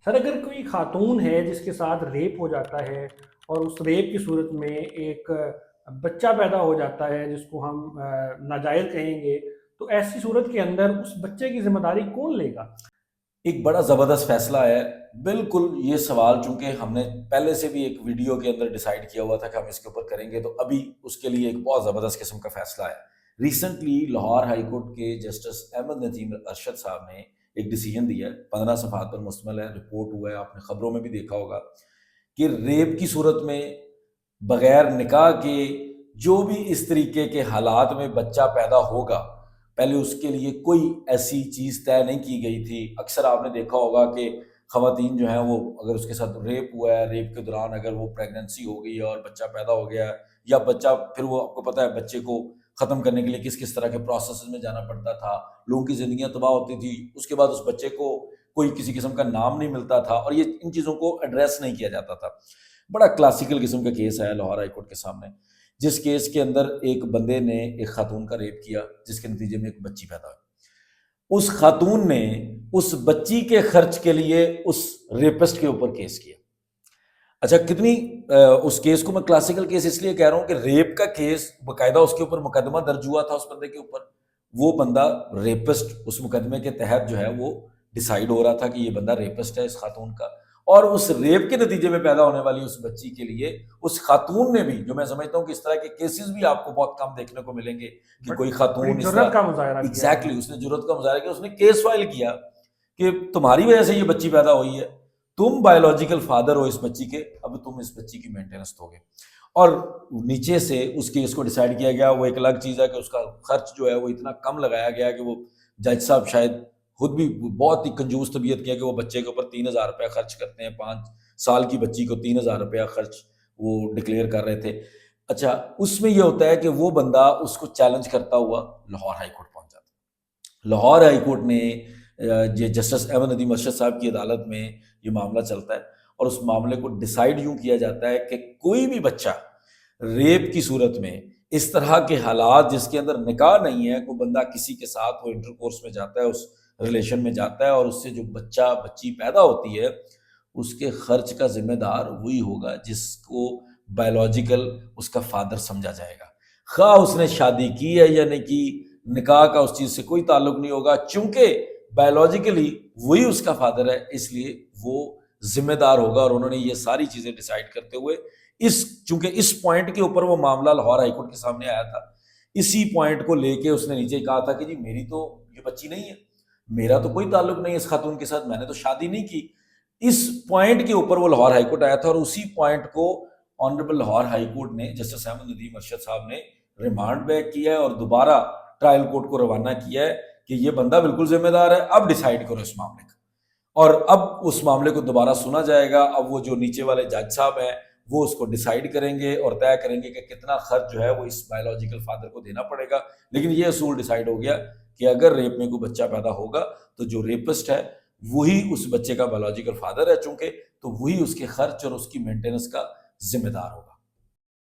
سر اگر کوئی خاتون ہے جس کے ساتھ ریپ ہو جاتا ہے اور اس ریپ کی صورت میں ایک بچہ پیدا ہو جاتا ہے جس کو ہم ناجائز کہیں گے، تو ایسی صورت کے اندر اس بچے کی ذمہ داری کون لے گا؟ ایک بڑا زبردست فیصلہ ہے۔ بالکل یہ سوال چونکہ ہم نے پہلے سے بھی ایک ویڈیو کے اندر ڈیسائیڈ کیا ہوا تھا کہ ہم اس کے اوپر کریں گے، تو ابھی اس کے لیے ایک بہت زبردست قسم کا فیصلہ ہے۔ ریسنٹلی لاہور ہائی کورٹ کے جسٹس احمد ندیم ارشد صاحب نے ایک ڈیسیجن دیا ہے، 15 صفحات پر مشتمل ہے، رپورٹ ہوا ہے، آپ نے خبروں میں بھی دیکھا ہوگا کہ ریپ کی صورت میں بغیر نکاح کے جو بھی اس طریقے کے حالات میں بچہ پیدا ہوگا، پہلے اس کے لیے کوئی ایسی چیز طے نہیں کی گئی تھی۔ اکثر آپ نے دیکھا ہوگا کہ خواتین جو ہیں وہ اگر اس کے ساتھ ریپ ہوا ہے، ریپ کے دوران اگر وہ پریگننسی ہو گئی ہے اور بچہ پیدا ہو گیا ہے، یا بچہ پھر وہ آپ کو پتہ ہے بچے کو ختم کرنے کے لیے کس کس طرح کے پروسیسز میں جانا پڑتا تھا، لوگوں کی زندگیاں تباہ ہوتی تھی، اس کے بعد اس بچے کو کوئی کسی قسم کا نام نہیں ملتا تھا، اور یہ ان چیزوں کو ایڈریس نہیں کیا جاتا تھا۔ بڑا کلاسیکل قسم کا کیس ہے لاہور ہائی کورٹ کے سامنے، جس کیس کے اندر ایک بندے نے ایک خاتون کا ریپ کیا، جس کے نتیجے میں ایک بچی پیدا ہوئی۔ اس خاتون نے اس بچی کے خرچ کے لیے اس ریپسٹ کے اوپر کیس کیا۔ اچھا کتنی اس کیس کو میں کلاسیکل کیس اس لیے کہہ رہا ہوں کہ ریپ کا کیس باقاعدہ اس کے اوپر مقدمہ درج ہوا تھا اس بندے کے اوپر، وہ بندہ ریپسٹ اس مقدمے کے تحت جو ہے وہ ڈیسائیڈ ہو رہا تھا کہ یہ بندہ ریپسٹ ہے اس خاتون کا، اور اس ریپ کے نتیجے میں پیدا ہونے والی اس بچی کے لیے اس خاتون نے بھی، جو میں سمجھتا ہوں کہ اس طرح کے کیسز بھی آپ کو بہت کم دیکھنے کو ملیں گے کہ بٹ کوئی بڑی خاتون اس طرح، جرات کا مظاہرہ کیا ہے انہوں ایگزیکٹلی اس نے جرات کا مظاہرہ کیا، اس نے کیس فائل کیا کہ تمہاری وجہ سے یہ بچی پیدا ہوئی ہے، تم بایولوجیکل فادر ہو اس بچی کے، اب تم اس بچی کی مینٹیننس دو گے۔ اور نیچے سے اس کیس کو ڈیسائیڈ کیا گیا، وہ ایک الگ چیز ہے کہ اس کا خرچ جو ہے وہ اتنا کم لگایا گیا کہ وہ جج صاحب شاید خود بھی بہت ہی کنجوس طبیعت کیا کہ وہ بچے کے اوپر 3,000 روپیہ خرچ کرتے ہیں، 5 سال کی بچی کو 3,000 روپیہ خرچ وہ ڈکلیئر کر رہے تھے۔ اچھا اس میں یہ ہوتا ہے کہ وہ بندہ اس کو چیلنج کرتا ہوا لاہور ہائی کورٹ پہنچ جاتا ہے۔ لاہور ہائی کورٹ نے یہ جسٹس احمد ندیم ارشد صاحب کی عدالت میں یہ معاملہ چلتا ہے، اور اس معاملے کو ڈیسائیڈ یوں کیا جاتا ہے کہ کوئی بھی بچہ ریپ کی صورت میں اس طرح کے حالات جس کے اندر نکاح نہیں ہے، کوئی بندہ کسی کے ساتھ وہ انٹر کورس میں جاتا ہے، اس ریلیشن میں جاتا ہے، اور اس سے جو بچہ بچی پیدا ہوتی ہے، اس کے خرچ کا ذمہ دار وہی ہوگا جس کو بایولوجیکل اس کا فادر سمجھا جائے گا، خواہ اس نے شادی کی ہے یا نہیں کی، نکاح کا اس چیز سے کوئی تعلق نہیں ہوگا، چونکہ بایولوجیکلی وہی اس کا فادر ہے، اس لیے وہ ذمہ دار ہوگا۔ اور انہوں نے یہ ساری چیزیں ڈیسائیڈ کرتے ہوئے چونکہ اس پوائنٹ کے اوپر وہ معاملہ لاہور ہائی کورٹ کے سامنے آیا تھا، اسی پوائنٹ کو لے کے اس نے نیچے کہا تھا کہ جی میری تو یہ بچی نہیں ہے، میرا تو کوئی تعلق نہیں ہے اس خاتون کے ساتھ، میں نے تو شادی نہیں کی۔ اس پوائنٹ کے اوپر وہ لاہور ہائی کورٹ آیا تھا، اور اسی پوائنٹ کو آنریبل لاہور ہائی کورٹ نے جسٹس احمد ندیم ارشد صاحب نے ریمانڈ بیک کیا ہے اور دوبارہ ٹرائل کورٹ کو روانہ کیا ہے کہ یہ بندہ بالکل ذمہ دار ہے، اب ڈیسائیڈ کرو اس معاملے کا۔ اور اب اس معاملے کو دوبارہ سنا جائے گا، اب وہ جو نیچے والے جج صاحب ہیں وہ اس کو ڈیسائیڈ کریں گے اور طے کریں گے کہ کتنا خرچ جو ہے وہ اس بایولوجیکل فادر کو دینا پڑے گا۔ لیکن یہ اصول ڈیسائیڈ ہو گیا کہ اگر ریپ میں کوئی بچہ پیدا ہوگا تو جو ریپسٹ ہے وہی اس بچے کا بایولوجیکل فادر ہے چونکہ، تو وہی اس کے خرچ اور اس کی مینٹیننس کا ذمہ دار ہوگا۔